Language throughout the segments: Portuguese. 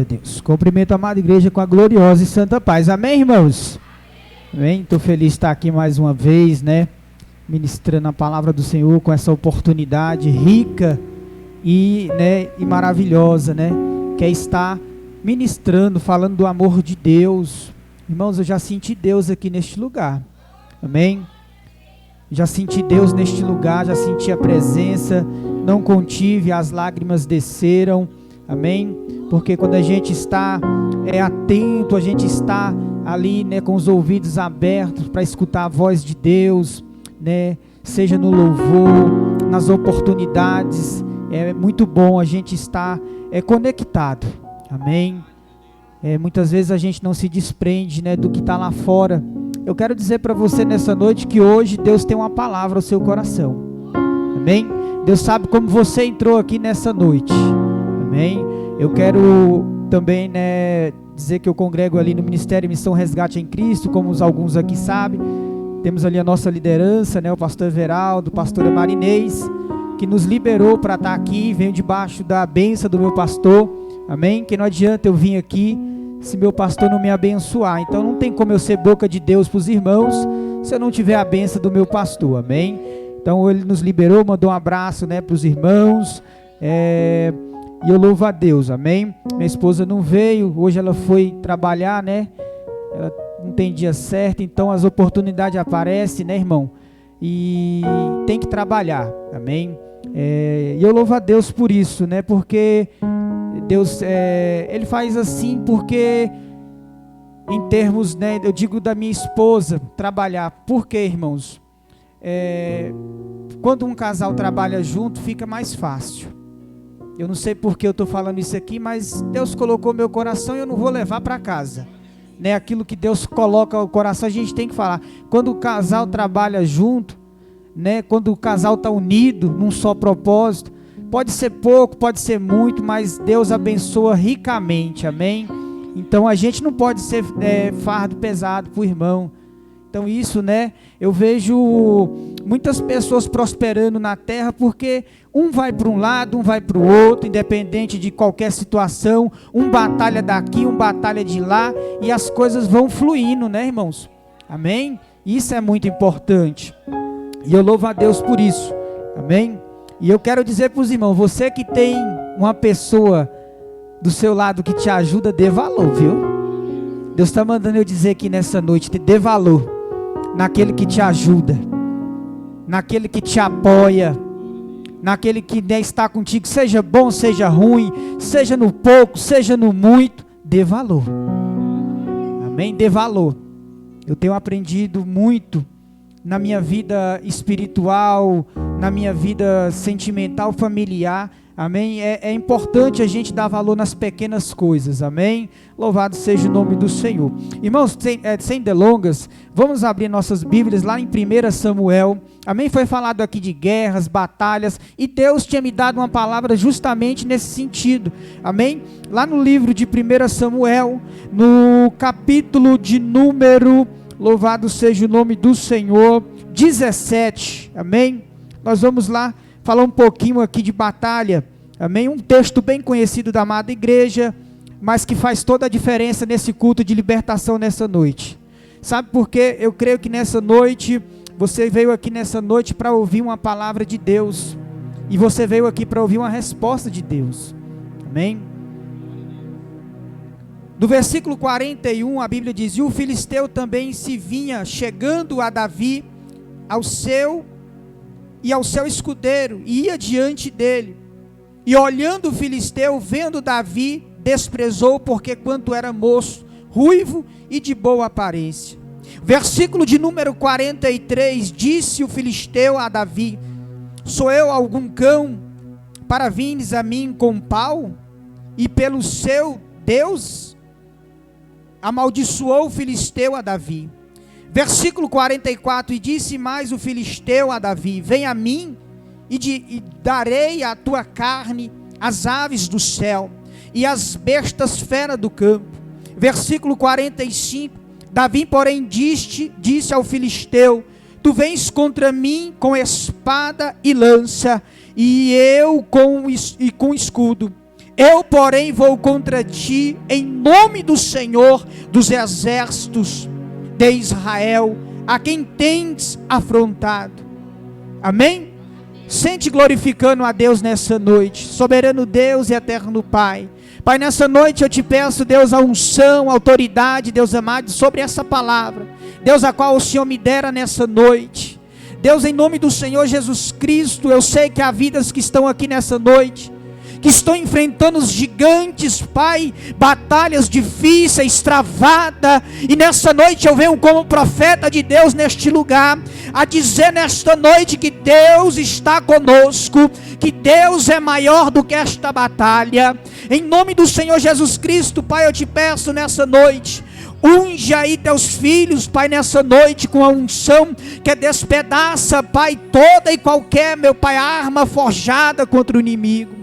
Deus. Cumprimento a amada igreja com a gloriosa e santa paz. Amém, irmãos? Amém? Estou feliz de estar aqui mais uma vez, né? Ministrando a palavra do Senhor com essa oportunidade rica e maravilhosa, né? Que é estar ministrando, falando do amor de Deus. Irmãos, eu já senti Deus aqui neste lugar. Amém? Já senti Deus neste lugar, já senti a presença, não contive, as lágrimas desceram. Amém? Porque quando a gente está atento, a gente está ali, né, com os ouvidos abertos para escutar a voz de Deus, né, seja no louvor, nas oportunidades, é muito bom a gente estar conectado. Amém? Muitas vezes a gente não se desprende, né, do que está lá fora. Eu quero dizer para você nessa noite que hoje Deus tem uma palavra ao seu coração. Amém? Deus sabe como você entrou aqui nessa noite. Amém? Eu quero também, né, dizer que eu congrego ali no Ministério Missão Resgate em Cristo, como alguns aqui sabem. Temos ali a nossa liderança, né, o pastor Everaldo, pastora Marinês, que nos liberou para estar aqui. Venho debaixo da bênção do meu pastor. Amém? Que não adianta eu vir aqui se meu pastor não me abençoar. Então não tem como eu ser boca de Deus para os irmãos se eu não tiver a bênção do meu pastor. Amém? Então ele nos liberou, mandou um abraço, né, para os irmãos. E eu louvo a Deus, amém? Minha esposa não veio, hoje ela foi trabalhar, né? Ela não tem dia certo, então as oportunidades aparecem, né, irmão? E tem que trabalhar, amém? E eu louvo a Deus por isso, né? Porque Deus, Ele faz assim porque, em termos, né, eu digo da minha esposa, trabalhar. Por quê, irmãos? Quando um casal trabalha junto, fica mais fácil. Eu não sei por que eu estou falando isso aqui, mas Deus colocou meu coração e eu não vou levar para casa. Né? Aquilo que Deus coloca no coração, a gente tem que falar. Quando o casal trabalha junto, né? Quando o casal está unido num só propósito, pode ser pouco, pode ser muito, mas Deus abençoa ricamente, amém? Então a gente não pode ser fardo pesado para o irmão. Então isso, né, eu vejo muitas pessoas prosperando na terra porque um vai para um lado, um vai para o outro, independente de qualquer situação, um batalha daqui, um batalha de lá, e as coisas vão fluindo, né, irmãos? Amém? Isso é muito importante, e eu louvo a Deus por isso, amém? E eu quero dizer para os irmãos, você que tem uma pessoa do seu lado que te ajuda, dê valor, viu? Deus está mandando eu dizer aqui nessa noite, dê valor naquele que te ajuda, naquele que te apoia, naquele que está contigo, seja bom, seja ruim, seja no pouco, seja no muito, dê valor, amém? Dê valor. Eu tenho aprendido muito na minha vida espiritual, na minha vida sentimental, familiar, amém? É importante a gente dar valor nas pequenas coisas, amém? Louvado seja o nome do Senhor. Irmãos, sem delongas, vamos abrir nossas Bíblias lá em 1 Samuel, amém? Foi falado aqui de guerras, batalhas, e Deus tinha me dado uma palavra justamente nesse sentido, amém? Lá no livro de 1 Samuel, no capítulo de número, louvado seja o nome do Senhor, 17, amém? Nós vamos lá falar um pouquinho aqui de batalha, amém? Um texto bem conhecido da amada igreja, mas que faz toda a diferença nesse culto de libertação nessa noite. Sabe por quê? Eu creio que nessa noite, você veio aqui nessa noite para ouvir uma palavra de Deus, e você veio aqui para ouvir uma resposta de Deus, amém? Do versículo 41, a Bíblia diz: e o filisteu também se vinha chegando a Davi, ao seu escudeiro, e ia diante dele, e olhando o filisteu, vendo Davi, desprezou, porque quanto era moço, ruivo e de boa aparência. Versículo de número 43, disse o filisteu a Davi: sou eu algum cão, para vindes a mim com pau, e pelo seu Deus? Amaldiçoou o filisteu a Davi. Versículo 44, e disse mais o filisteu a Davi: vem a mim, e darei a tua carne às aves do céu, e às bestas fera do campo. Versículo 45, Davi porém disse ao filisteu: tu vens contra mim com espada e lança, e eu com escudo. Eu, porém, vou contra ti em nome do Senhor dos exércitos de Israel, a quem tens afrontado. Amém? Sente glorificando a Deus nessa noite. Soberano Deus e eterno Pai. Pai, nessa noite eu te peço, Deus, a unção, a autoridade, Deus amado, sobre essa palavra. Deus, a qual o Senhor me dera nessa noite. Deus, em nome do Senhor Jesus Cristo, eu sei que há vidas que estão aqui nessa noite, que estão enfrentando os gigantes, Pai, batalhas difíceis, travadas, e nessa noite eu venho como profeta de Deus neste lugar, a dizer nesta noite que Deus está conosco, que Deus é maior do que esta batalha. Em nome do Senhor Jesus Cristo, Pai, eu te peço nessa noite, unge aí teus filhos, Pai, nessa noite com a unção que despedaça, Pai, toda e qualquer, meu Pai, arma forjada contra o inimigo.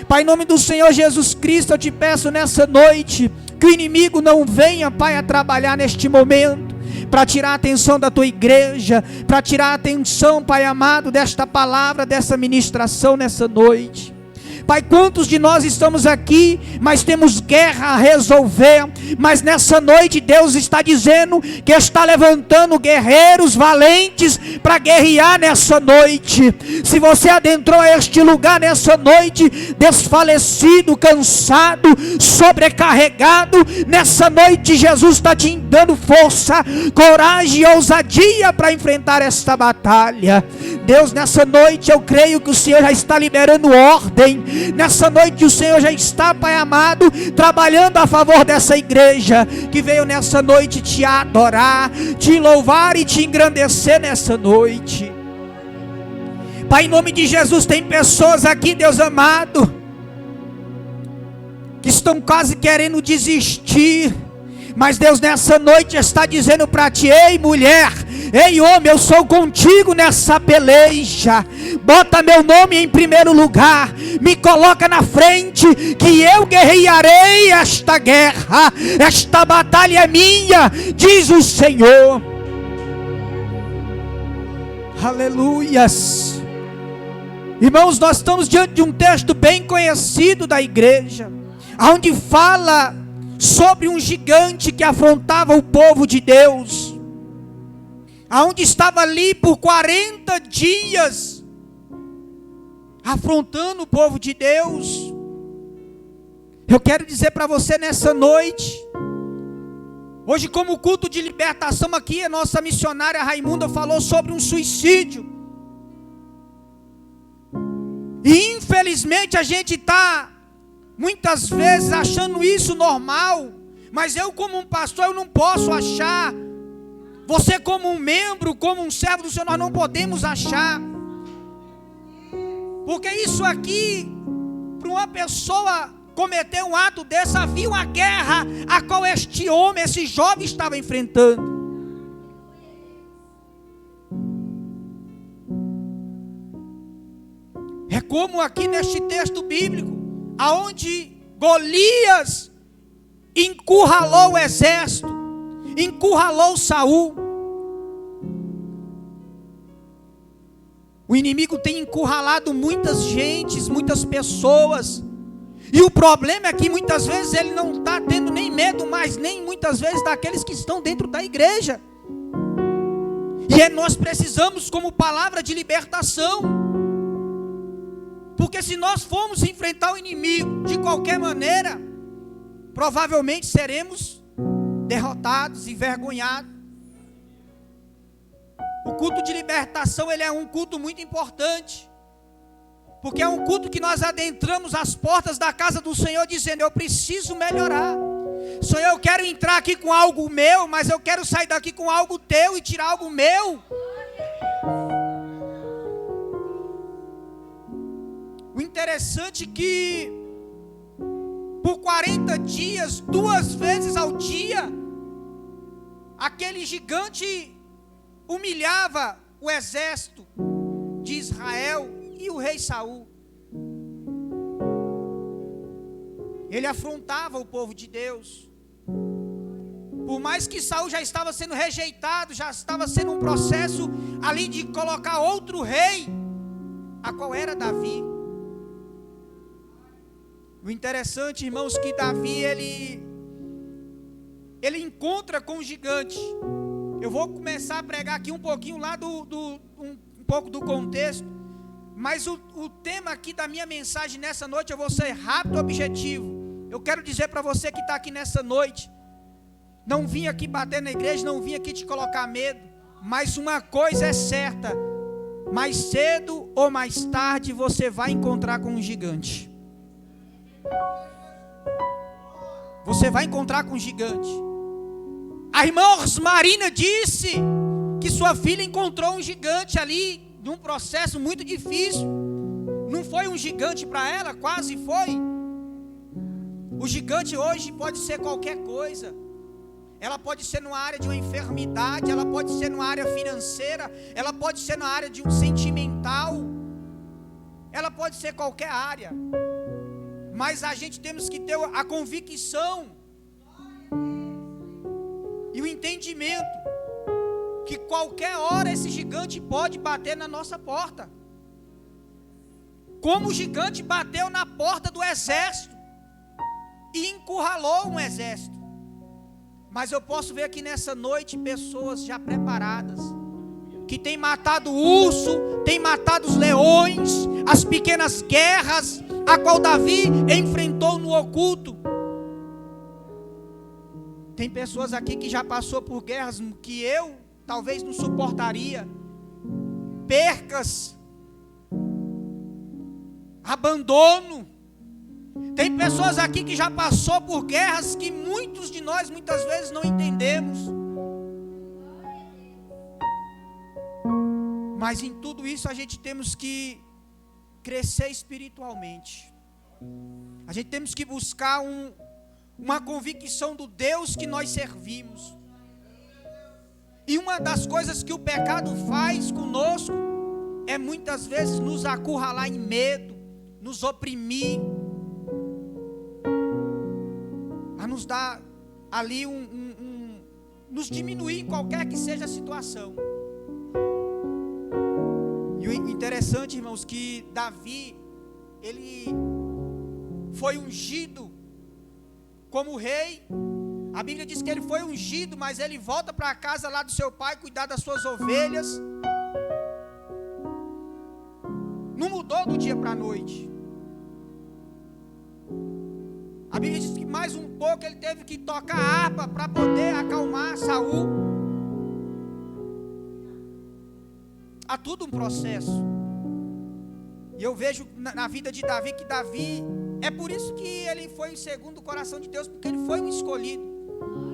Pai, em nome do Senhor Jesus Cristo, eu te peço nessa noite, que o inimigo não venha, Pai, a trabalhar neste momento, para tirar a atenção da tua igreja, para tirar a atenção, Pai amado, desta palavra, dessa ministração nessa noite. Pai, quantos de nós estamos aqui, mas temos guerra a resolver, mas nessa noite Deus está dizendo que está levantando guerreiros valentes para guerrear nessa noite. Se você adentrou este lugar nessa noite, desfalecido, cansado, sobrecarregado, nessa noite Jesus está te dando força, coragem e ousadia para enfrentar esta batalha. Deus, nessa noite eu creio que o Senhor já está liberando ordem. Nessa noite o Senhor já está, Pai amado, trabalhando a favor dessa igreja, que veio nessa noite te adorar, te louvar e te engrandecer nessa noite. Pai, em nome de Jesus, tem pessoas aqui, Deus amado, que estão quase querendo desistir, mas Deus nessa noite está dizendo para ti: ei mulher, ei homem, eu sou contigo nessa peleja. Bota meu nome em primeiro lugar, me coloca na frente, que eu guerrearei esta guerra. Esta batalha é minha, diz o Senhor. Aleluias. Irmãos, nós estamos diante de um texto bem conhecido da igreja, onde fala sobre um gigante que afrontava o povo de Deus, aonde estava ali por 40 dias, afrontando o povo de Deus. Eu quero dizer para você nessa noite, hoje como culto de libertação aqui, a nossa missionária Raimunda falou sobre um suicídio, e infelizmente a gente está muitas vezes achando isso normal, mas eu como um pastor, eu não posso achar. Você como um membro, como um servo do Senhor, nós não podemos achar. Porque isso aqui, para uma pessoa cometer um ato desse, havia uma guerra a qual este homem, esse jovem estava enfrentando. É como aqui neste texto bíblico, aonde Golias encurralou o exército, encurralou Saul. O inimigo tem encurralado muitas gentes, muitas pessoas, e o problema é que muitas vezes ele não está tendo nem medo mais, nem muitas vezes daqueles que estão dentro da igreja. E nós precisamos como palavra de libertação. Porque se nós formos enfrentar o inimigo de qualquer maneira, provavelmente seremos derrotados, envergonhados. O culto de libertação, ele é um culto muito importante, porque é um culto que nós adentramos as portas da casa do Senhor dizendo: eu preciso melhorar. Senhor, eu quero entrar aqui com algo meu, mas eu quero sair daqui com algo teu e tirar algo meu. O interessante é que por 40 dias, 2 vezes ao dia, aquele gigante humilhava o exército de Israel e o rei Saul. Ele afrontava o povo de Deus. Por mais que Saul já estava sendo rejeitado, já estava sendo um processo ali de colocar outro rei, a qual era Davi. O interessante, irmãos, que Davi, ele encontra com o gigante. Eu vou começar a pregar aqui um pouquinho lá um pouco do contexto, mas o tema aqui da minha mensagem nessa noite, eu vou ser rápido e objetivo. Eu quero dizer para você que está aqui nessa noite, não vim aqui bater na igreja, não vim aqui te colocar medo, mas uma coisa é certa, mais cedo ou mais tarde você vai encontrar com um gigante. Você vai encontrar com um gigante. A irmã Osmarina disse que sua filha encontrou um gigante ali, num processo muito difícil. Não foi um gigante para ela, quase foi. O gigante hoje pode ser qualquer coisa. Ela pode ser numa área de uma enfermidade, ela pode ser numa área financeira, ela pode ser na área de um sentimental, ela pode ser qualquer área. Mas a gente temos que ter a convicção e o entendimento que qualquer hora esse gigante pode bater na nossa porta, como o gigante bateu na porta do exército e encurralou um exército. Mas eu posso ver aqui nessa noite pessoas já preparadas, que têm matado o urso, têm matado os leões, as pequenas guerras, a qual Davi enfrentou no oculto. Tem pessoas aqui que já passou por guerras que eu talvez não suportaria, percas, abandono. Tem pessoas aqui que já passou por guerras que muitos de nós muitas vezes não entendemos. Mas em tudo isso a gente temos que crescer espiritualmente. A gente temos que buscar uma convicção do Deus que nós servimos. E uma das coisas que o pecado faz conosco é muitas vezes nos acurralar em medo, nos oprimir, a nos dar ali nos diminuir em qualquer que seja a situação. E o interessante, irmãos, que Davi, ele foi ungido como rei. A Bíblia diz que ele foi ungido, mas ele volta para a casa lá do seu pai, cuidar das suas ovelhas. Não mudou do dia para a noite. A Bíblia diz que mais um pouco ele teve que tocar a harpa para poder acalmar Saul. Há tudo um processo. E eu vejo na vida de Davi que Davi, é por isso que ele foi segundo o coração de Deus, porque ele foi um escolhido.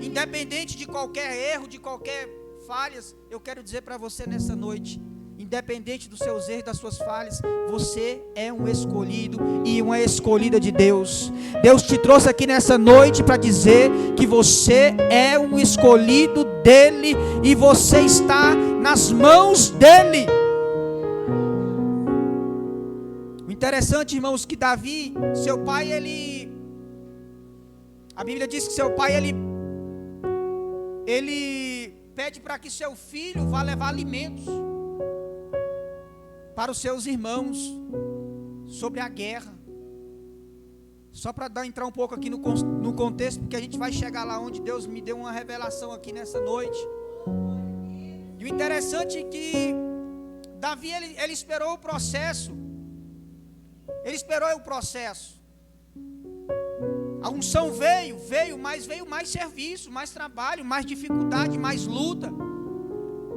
Independente de qualquer erro, de qualquer falhas, eu quero dizer para você nessa noite, independente dos seus erros, das suas falhas, você é um escolhido e uma escolhida de Deus. Deus te trouxe aqui nessa noite para dizer que você é um escolhido dele e você está nas mãos dele. O interessante, irmãos, que Davi, seu pai, a Bíblia diz que seu pai, ele pede para que seu filho vá levar alimentos para os seus irmãos sobre a guerra. Só para entrar um pouco aqui no contexto, porque a gente vai chegar lá onde Deus me deu uma revelação aqui nessa noite. E o interessante é que Davi, ele esperou o processo. Ele esperou o processo. A unção veio, mas veio mais serviço, mais trabalho, mais dificuldade, mais luta.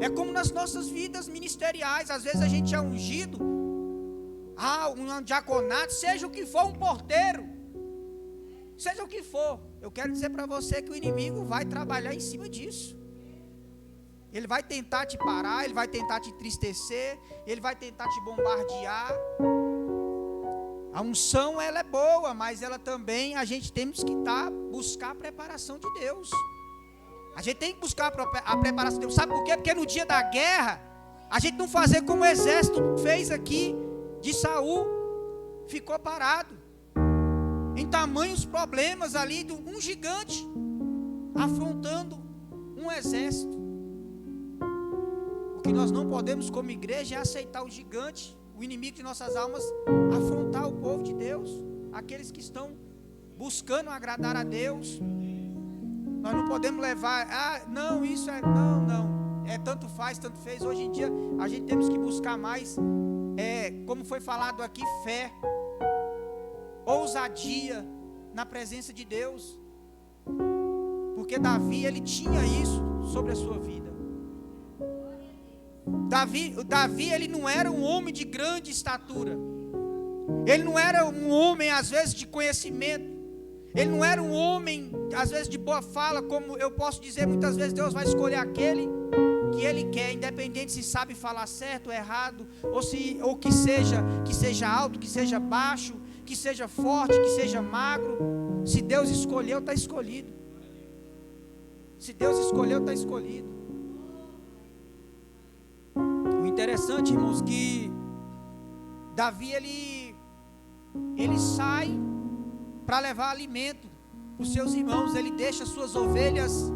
É como nas nossas vidas ministeriais, às vezes a gente é ungido, um diaconato, seja o que for, um porteiro, seja o que for. Eu quero dizer para você que o inimigo vai trabalhar em cima disso. Ele vai tentar te parar, ele vai tentar te entristecer, ele vai tentar te bombardear. A unção, ela é boa, mas ela também, a gente temos que buscar a preparação de Deus. A gente tem que buscar a preparação de Deus. Sabe por quê? Porque no dia da guerra, a gente não fazer como o exército fez aqui de Saul, ficou parado em tamanhos problemas ali de um gigante afrontando um exército. O que nós não podemos como igreja é aceitar o gigante, o inimigo de nossas almas, afrontar o povo de Deus. aqueles que estão buscando agradar a Deus. Nós não podemos levar, não, isso é, não, é tanto faz, tanto fez. Hoje em dia, a gente temos que buscar mais, como foi falado aqui, fé, ousadia na presença de Deus. Porque Davi, ele tinha isso sobre a sua vida. Davi, ele não era um homem de grande estatura. Ele não era um homem, às vezes, de conhecimento. Ele não era um homem, às vezes, de boa fala, como eu posso dizer, muitas vezes Deus vai escolher aquele que Ele quer, independente se sabe falar certo ou errado, ou que seja alto, que seja baixo, que seja forte, que seja magro. Se Deus escolheu, está escolhido. Se Deus escolheu, está escolhido. O interessante, irmãos, que Davi, ele sai para levar alimento para os seus irmãos. Ele deixa suas ovelhas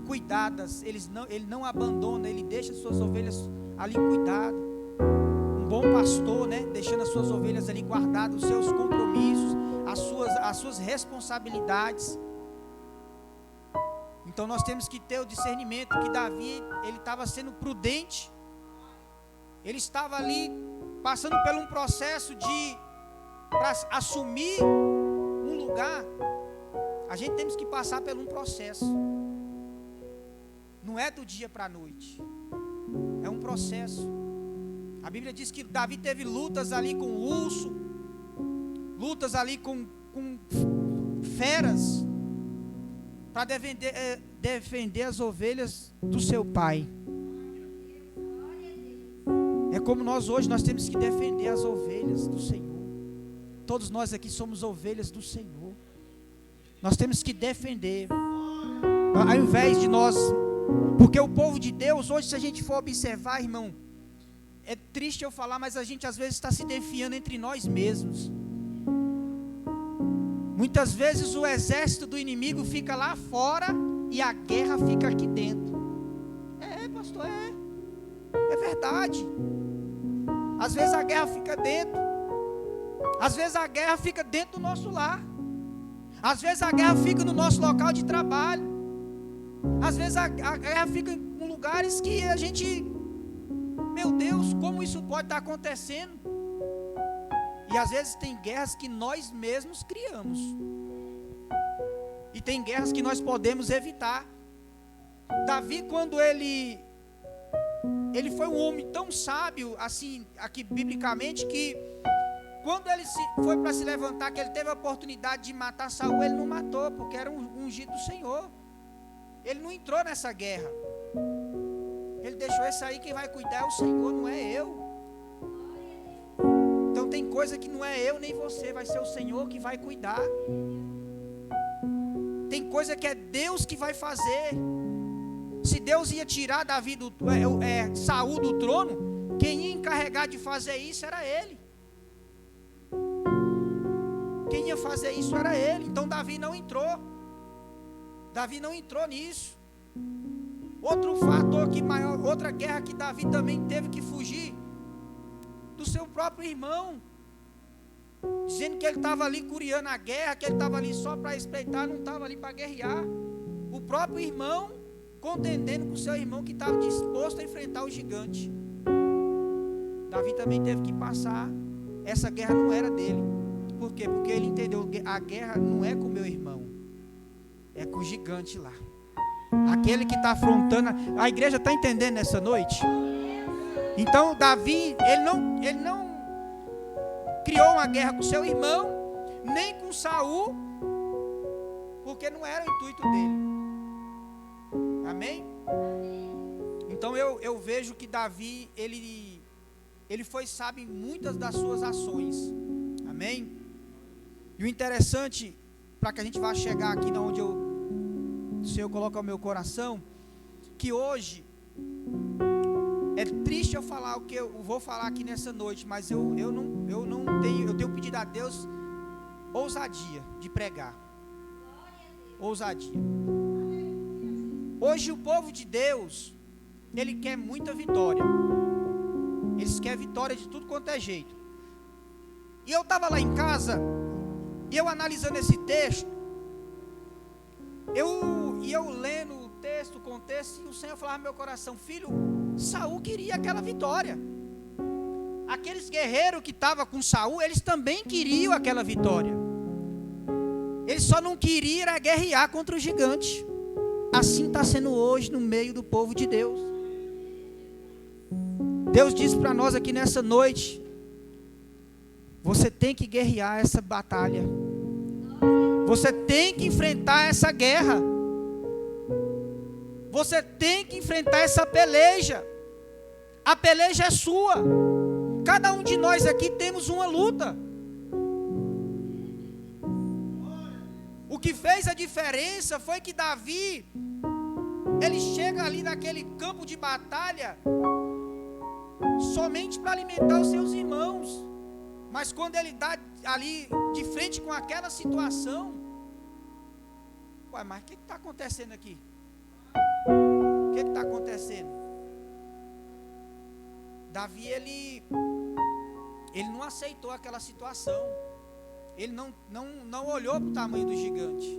cuidadas. Ele não abandona, ele deixa suas ovelhas ali cuidadas. Um bom pastor, né? Deixando as suas ovelhas ali guardadas, os seus compromissos, as suas responsabilidades. Então nós temos que ter o discernimento que Davi, ele estava sendo prudente. Ele estava ali passando por um processo para assumir um lugar. A gente temos que passar por um processo. Não é do dia para a noite. É um processo. A Bíblia diz que Davi teve lutas ali com o urso, lutas ali com feras, para defender as ovelhas do seu pai. É como nós hoje, nós temos que defender as ovelhas do Senhor. Todos nós aqui somos ovelhas do Senhor. Nós temos que defender, ao invés de nós, porque o povo de Deus, hoje, se a gente for observar, irmão, é triste eu falar, mas a gente às vezes está se defiando entre nós mesmos. Muitas vezes o exército do inimigo fica lá fora e a guerra fica aqui dentro. Pastor, é verdade. Às vezes a guerra fica dentro. Às vezes a guerra fica dentro do nosso lar. Às vezes a guerra fica no nosso local de trabalho. Às vezes a guerra fica em lugares que a gente, meu Deus, como isso pode estar acontecendo? E às vezes tem guerras que nós mesmos criamos. E tem guerras que nós podemos evitar. Davi, quando ele foi um homem tão sábio, assim, aqui biblicamente, que quando ele foi para se levantar, que ele teve a oportunidade de matar Saul, ele não matou, porque era um ungido do Senhor. Ele não entrou nessa guerra. Ele deixou esse aí, quem vai cuidar é o Senhor, não é eu. Então tem coisa que não é eu nem você, vai ser o Senhor que vai cuidar. Tem coisa que é Deus que vai fazer. Se Deus ia tirar Saul do trono, quem ia encarregar de fazer isso era ele. Quem ia fazer isso era ele. Então Davi não entrou. Davi não entrou nisso. Outro fator outra guerra que Davi também teve que fugir, do seu próprio irmão, dizendo que ele estava ali curiando a guerra, que ele estava ali só para espreitar, não estava ali para guerrear. O próprio irmão contendendo com o seu irmão que estava disposto a enfrentar o gigante. Davi também teve que passar. Essa guerra não era dele. Por quê? Porque ele entendeu que a guerra não é com o meu irmão, é com o gigante lá. Aquele que está afrontando. A igreja está entendendo nessa noite? Então Davi, ele não criou uma guerra com seu irmão, nem com Saul, porque não era o intuito dele. Amém? Então eu vejo que Davi, ele foi sábio em muitas das suas ações. Amém? E o interessante, para que a gente vá chegar aqui onde o Senhor coloca o meu coração, que hoje é triste eu falar o que eu vou falar aqui nessa noite, mas eu tenho pedido a Deus ousadia de pregar. Ousadia. Hoje o povo de Deus, ele quer muita vitória. Eles querem vitória de tudo quanto é jeito. E eu estava lá em casa, E eu analisando esse texto, eu lendo o texto, o contexto, e o Senhor falava no meu coração: filho, Saul queria aquela vitória. Aqueles guerreiros que estavam com Saul, eles também queriam aquela vitória. Eles só não queriam guerrear contra o gigante. Assim está sendo hoje no meio do povo de Deus. Deus diz para nós aqui nessa noite: você tem que guerrear essa batalha. Você tem que enfrentar essa guerra. Você tem que enfrentar essa peleja. A peleja é sua. Cada um de nós aqui temos uma luta. O que fez a diferença foi que Davi, ele chega ali naquele campo de batalha somente para alimentar os seus irmãos. Mas quando ele está ali de frente com aquela situação, ué, mas o que está acontecendo aqui? O que está acontecendo? Davi, ele não aceitou aquela situação. Ele não olhou para o tamanho do gigante.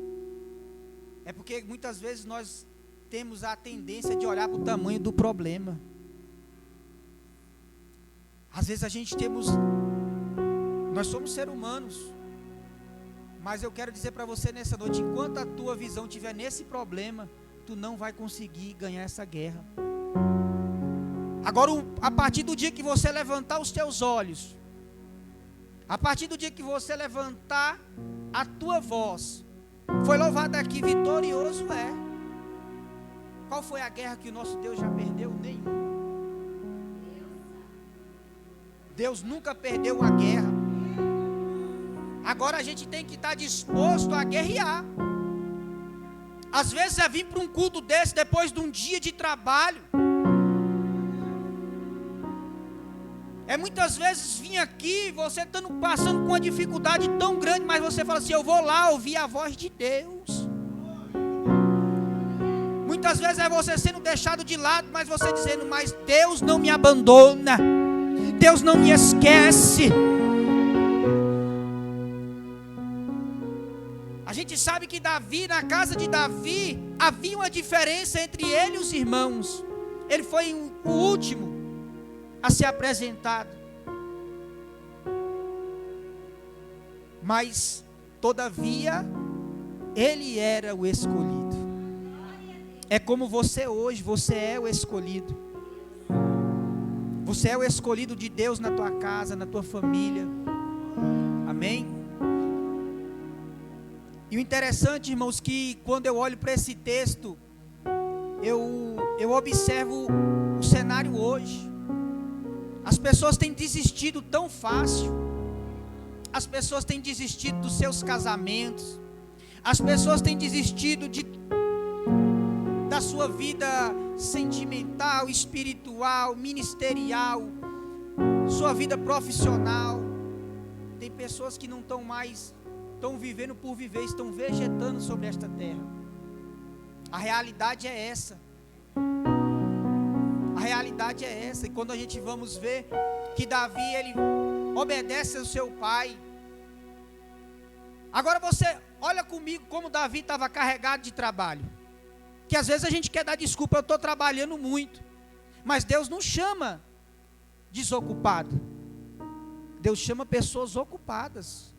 É porque muitas vezes nós temos a tendência de olhar para o tamanho do problema. Às vezes nós somos seres humanos, mas eu quero dizer para você nessa noite: enquanto a tua visão estiver nesse problema, tu não vai conseguir ganhar essa guerra. Agora, a partir do dia que você levantar os teus olhos, a partir do dia que você levantar a tua voz, foi louvado aqui, vitorioso é. Qual foi a guerra que o nosso Deus já perdeu? Nenhuma. Deus nunca perdeu uma guerra. Agora a gente tem que estar disposto a guerrear. Às vezes é vir para um culto desse depois de um dia de trabalho. É muitas vezes vir aqui, você passando com uma dificuldade tão grande, mas você fala assim: eu vou lá ouvir a voz de Deus. Muitas vezes é você sendo deixado de lado, mas você dizendo: mas Deus não me abandona, Deus não me esquece. A gente sabe que Davi, na casa de Davi, havia uma diferença entre ele e os irmãos. Ele foi o último a ser apresentado. Mas, todavia, ele era o escolhido. É como você hoje, você é o escolhido. Você é o escolhido de Deus na tua casa, na tua família. Amém? E o interessante, irmãos, que quando eu olho para esse texto, eu observo o cenário hoje. As pessoas têm desistido tão fácil. As pessoas têm desistido dos seus casamentos. As pessoas têm desistido da sua vida sentimental, espiritual, ministerial, sua vida profissional. Tem pessoas que não estão mais, estão vivendo por viver, estão vegetando sobre esta terra. A realidade é essa. A realidade é essa. E quando a gente vamos ver que Davi, ele obedece ao seu pai. Agora você olha comigo como Davi estava carregado de trabalho. Que às vezes a gente quer dar desculpa: eu estou trabalhando muito. Mas Deus não chama desocupado. Deus chama pessoas ocupadas.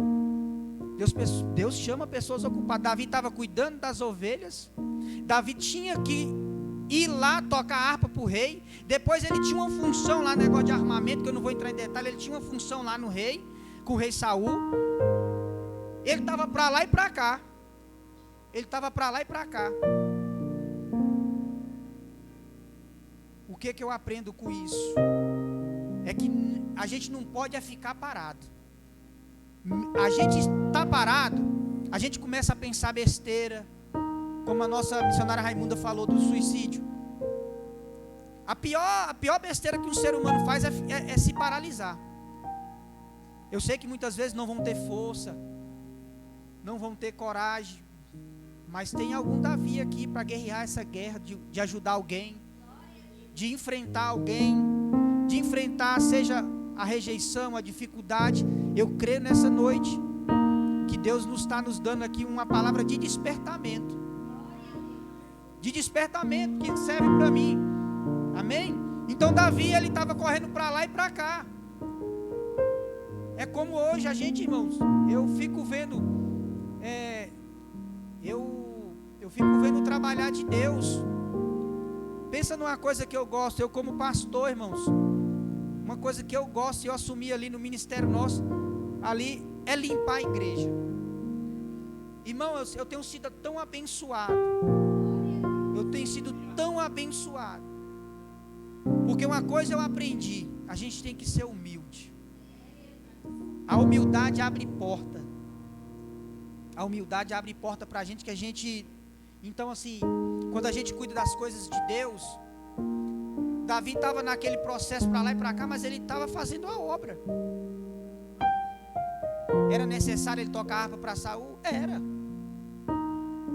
Deus chama pessoas ocupadas. Davi estava cuidando das ovelhas. Davi tinha que ir lá tocar harpa para o rei. Depois ele tinha uma função lá, negócio de armamento, que eu não vou entrar em detalhe. Ele tinha uma função lá no rei, com o rei Saul. Ele estava para lá e para cá. Ele estava para lá e para cá. O que eu aprendo com isso? É que a gente não pode ficar parado. A gente está parado, a gente começa a pensar besteira, como a nossa missionária Raimunda falou do suicídio. A pior besteira que um ser humano faz é se paralisar. Eu sei que muitas vezes não vão ter força, não vão ter coragem, mas tem algum Davi aqui para guerrear essa guerra, de ajudar alguém, de enfrentar alguém, de enfrentar, seja a rejeição, a dificuldade. Eu creio nessa noite que Deus está nos dando aqui uma palavra de despertamento. De despertamento que serve para mim. Amém? Então Davi, ele estava correndo para lá e para cá. É como hoje a gente, irmãos, eu fico vendo eu fico vendo o trabalhar de Deus. Pensa numa coisa que eu gosto, eu como pastor, irmãos, uma coisa que eu gosto e eu assumi ali no ministério nosso, ali é limpar a igreja. Irmão, eu tenho sido tão abençoado. Eu tenho sido tão abençoado. Porque uma coisa eu aprendi, a gente tem que ser humilde. A humildade abre porta. A humildade abre porta para a gente, que a gente... Então assim, quando a gente cuida das coisas de Deus, Davi estava naquele processo para lá e para cá, mas ele estava fazendo a obra. Era necessário ele tocar harpa para Saul? Era.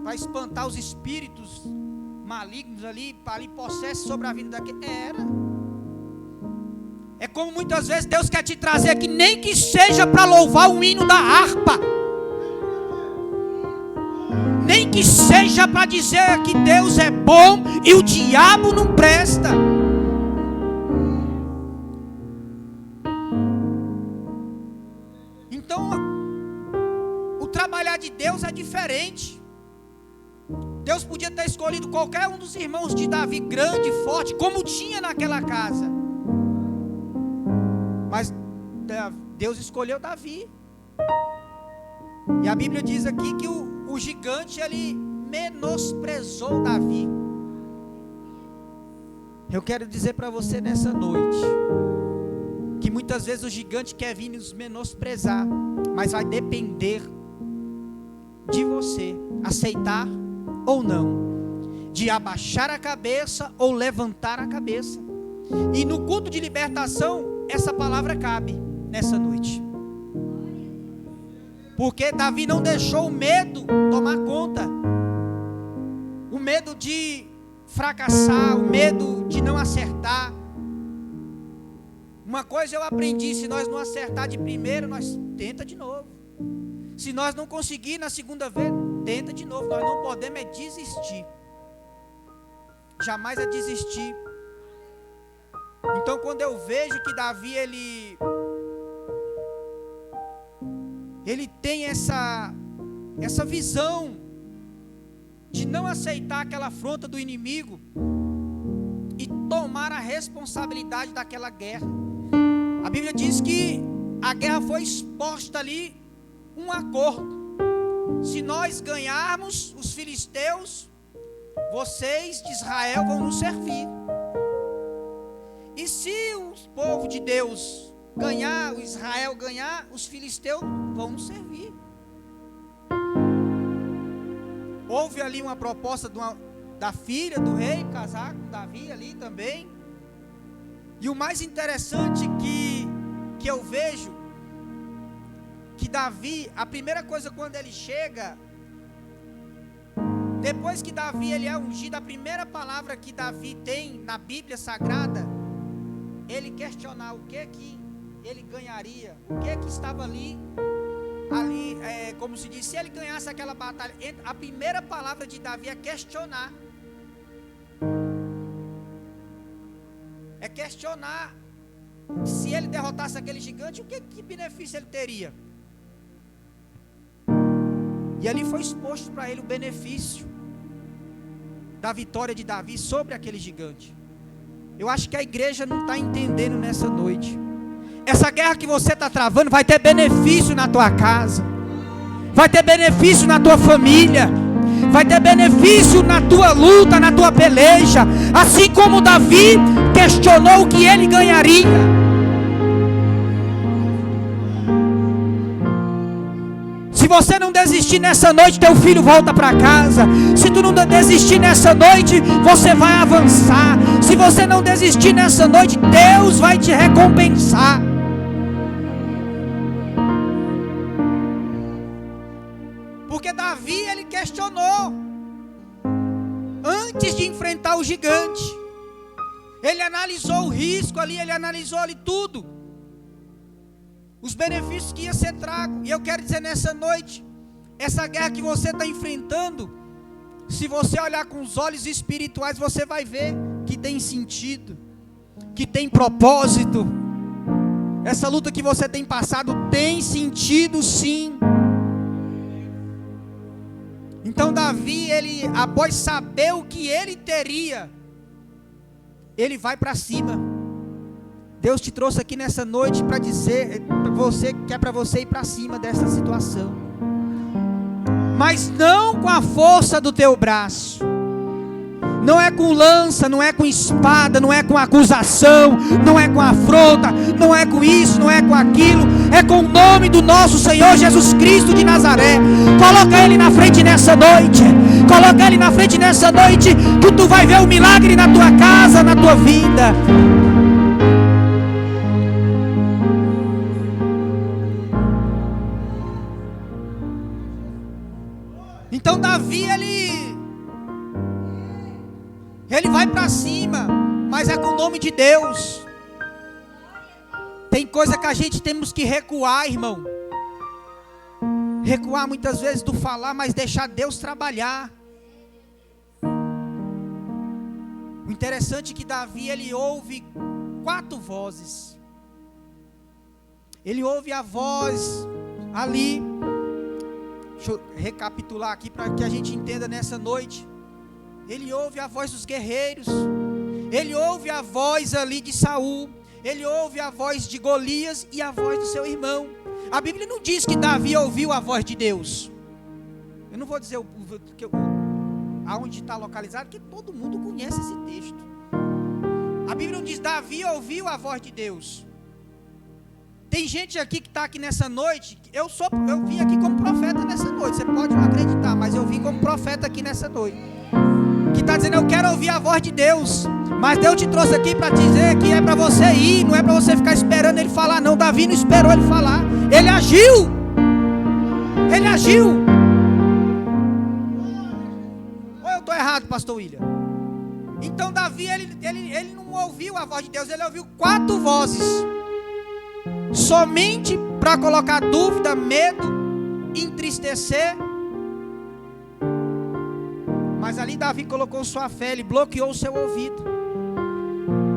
Para espantar os espíritos malignos ali, possessos sobre a vida daquele? Era. É como muitas vezes Deus quer te trazer aqui, nem que seja para louvar o hino da harpa. Nem que seja para dizer que Deus é bom e o diabo não presta. Então, o trabalhar de Deus é diferente. Deus podia ter escolhido qualquer um dos irmãos de Davi, grande, forte, como tinha naquela casa. Mas Deus escolheu Davi. E a Bíblia diz aqui que o gigante, ele menosprezou Davi. Eu quero dizer para você nessa noite, que muitas vezes o gigante quer vir nos menosprezar, mas vai depender de você aceitar ou não, de abaixar a cabeça ou levantar a cabeça. E no culto de libertação, essa palavra cabe nessa noite. Porque Davi não deixou o medo tomar conta. O medo de fracassar, o medo de não acertar. Uma coisa eu aprendi: se nós não acertar de primeiro, nós tenta de novo. Se nós não conseguir na segunda vez, tenta de novo. Nós não podemos desistir. Jamais desistir. Então, quando eu vejo que Davi, ele tem essa visão de não aceitar aquela afronta do inimigo e tomar a responsabilidade daquela guerra. A Bíblia diz que a guerra foi exposta ali, um acordo: se nós ganharmos os filisteus, vocês de Israel vão nos servir. E se o povo de Deus ganhar, o Israel ganhar, os filisteus vão nos servir. Houve ali uma proposta da filha do rei casar com Davi ali também. E o mais interessante que eu vejo, que Davi, a primeira coisa quando ele chega, depois que Davi ele é ungido, a primeira palavra que Davi tem na Bíblia Sagrada, ele questionar o que ele ganharia, o que estava ali, como se diz, se ele ganhasse aquela batalha. A primeira palavra de Davi é questionar. É questionar se ele derrotasse aquele gigante, que benefício ele teria. E ali foi exposto para ele o benefício da vitória de Davi sobre aquele gigante. Eu acho que a igreja não está entendendo nessa noite. Essa guerra que você está travando vai ter benefício na tua casa, vai ter benefício na tua família, vai ter benefício na tua luta, na tua peleja. Assim como Davi questionou o que ele ganharia. Se você não desistir nessa noite, teu filho volta para casa. Se tu não desistir nessa noite, você vai avançar. Se você não desistir nessa noite, Deus vai te recompensar. Porque Davi, ele questionou antes de enfrentar o gigante. Ele analisou o risco ali, ele analisou ali tudo, os benefícios que ia ser trago. E eu quero dizer nessa noite, Essa guerra que você está enfrentando, se você olhar com os olhos espirituais, você vai ver que tem sentido, que tem propósito. Essa luta que você tem passado tem sentido, sim. Então Davi, ele, após saber o que ele teria, ele vai para cima. Deus te trouxe aqui nessa noite para dizer para você que é para você ir para cima dessa situação, mas não com a força do teu braço, não é com lança, não é com espada, não é com acusação, não é com afronta, não é com isso, não é com aquilo, é com o nome do nosso Senhor Jesus Cristo de Nazaré. Coloca Ele na frente nessa noite, coloca Ele na frente nessa noite, que tu vai ver o milagre na tua casa, na tua vida. Então Davi, ele vai para cima, mas é com o nome de Deus. Tem coisa que a gente temos que recuar, irmão. Recuar muitas vezes do falar, mas deixar Deus trabalhar. O interessante é que Davi, ele ouve 4 vozes. Ele ouve a voz ali. Deixa eu recapitular aqui para que a gente entenda nessa noite. Ele ouve a voz dos guerreiros, ele ouve a voz ali de Saul, ele ouve a voz de Golias e a voz do seu irmão. A Bíblia não diz que Davi ouviu a voz de Deus. Eu não vou dizer aonde está localizado, porque todo mundo conhece esse texto. A Bíblia não diz Davi ouviu a voz de Deus. Tem gente aqui que está aqui nessa noite, eu vim aqui como profeta nessa noite, você pode não acreditar, mas eu vim como profeta aqui nessa noite, que está dizendo, eu quero ouvir a voz de Deus, mas Deus te trouxe aqui para dizer que é para você ir, não é para você ficar esperando Ele falar não. Davi não esperou Ele falar, Ele agiu, ou eu estou errado, pastor William? Então Davi, ele não ouviu a voz de Deus, ele ouviu 4 vozes, somente para colocar dúvida, medo, entristecer. Mas ali Davi colocou sua fé, ele bloqueou o seu ouvido.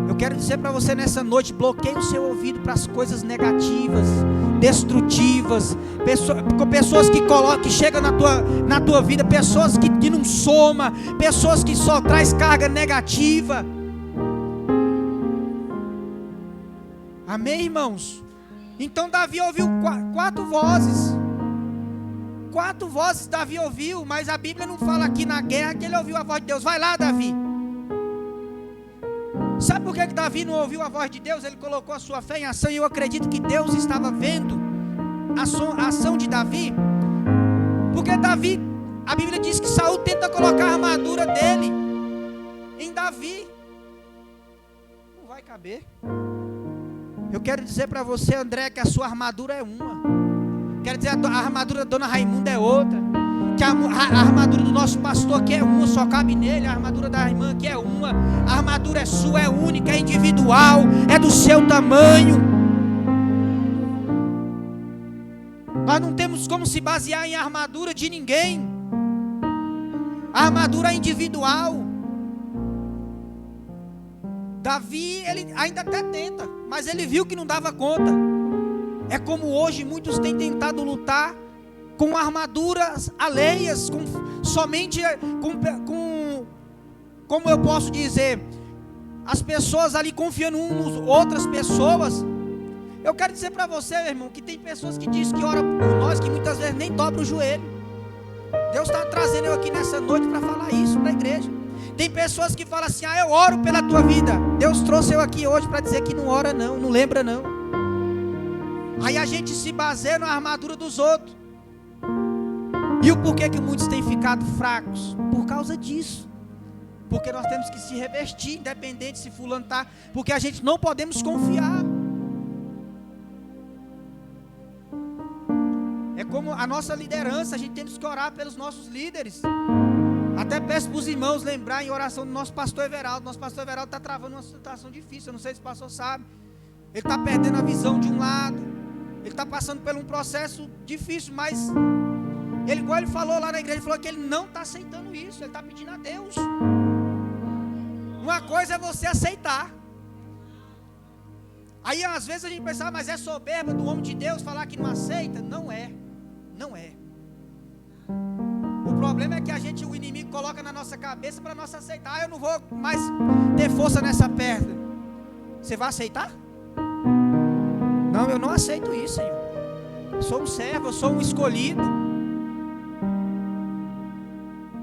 Eu quero dizer para você nessa noite, bloqueie o seu ouvido para as coisas negativas, destrutivas, pessoas que chegam na tua vida, pessoas que não soma, pessoas que só traz carga negativa. Amém, irmãos? Então Davi ouviu 4 vozes. 4 vozes Davi ouviu, mas a Bíblia não fala aqui na guerra que ele ouviu a voz de Deus. Vai lá, Davi. Sabe por que Davi não ouviu a voz de Deus? Ele colocou a sua fé em ação, e eu acredito que Deus estava vendo a ação de Davi. Porque Davi, a Bíblia diz que Saul tenta colocar a armadura dele em Davi. Não vai caber. Eu quero dizer para você, André, que a sua armadura é uma. Quero dizer, a armadura da dona Raimunda é outra. Que a armadura do nosso pastor aqui é uma, só cabe nele. A armadura da irmã aqui é uma. A armadura é sua, é única, é individual, é do seu tamanho. Nós não temos como se basear em armadura de ninguém. A armadura é individual. Davi, ele ainda até tenta, mas ele viu que não dava conta. É como hoje muitos têm tentado lutar com armaduras alheias, como eu posso dizer, as pessoas ali confiando uns nas outras pessoas. Eu quero dizer para você, meu irmão, que tem pessoas que dizem que oram por nós, que muitas vezes nem dobram o joelho. Deus está trazendo eu aqui nessa noite para falar isso para a igreja. Tem pessoas que falam assim, eu oro pela tua vida. Deus trouxe eu aqui hoje para dizer que não ora não, não lembra não. Aí a gente se baseia na armadura dos outros. E o porquê que muitos têm ficado fracos? Por causa disso. Porque nós temos que se revestir, independente se fulano está. Porque a gente não podemos confiar. É como a nossa liderança, a gente tem que orar pelos nossos líderes. Até peço para os irmãos lembrar em oração do nosso pastor Everaldo. Nosso pastor Everaldo está travando uma situação difícil, eu não sei se o pastor sabe. Ele está perdendo a visão de um lado. Ele está passando por um processo difícil, mas Ele, igual ele falou lá na igreja, ele falou que ele não está aceitando isso, ele está pedindo a Deus. Uma coisa é você aceitar. Aí às vezes a gente pensa, mas é soberba do homem de Deus falar que não aceita? Não é, não é. O problema é que o inimigo coloca na nossa cabeça para nós aceitar. Eu não vou mais ter força nessa perna. Você vai aceitar? Não, eu não aceito isso, Senhor. Eu sou um servo, eu sou um escolhido.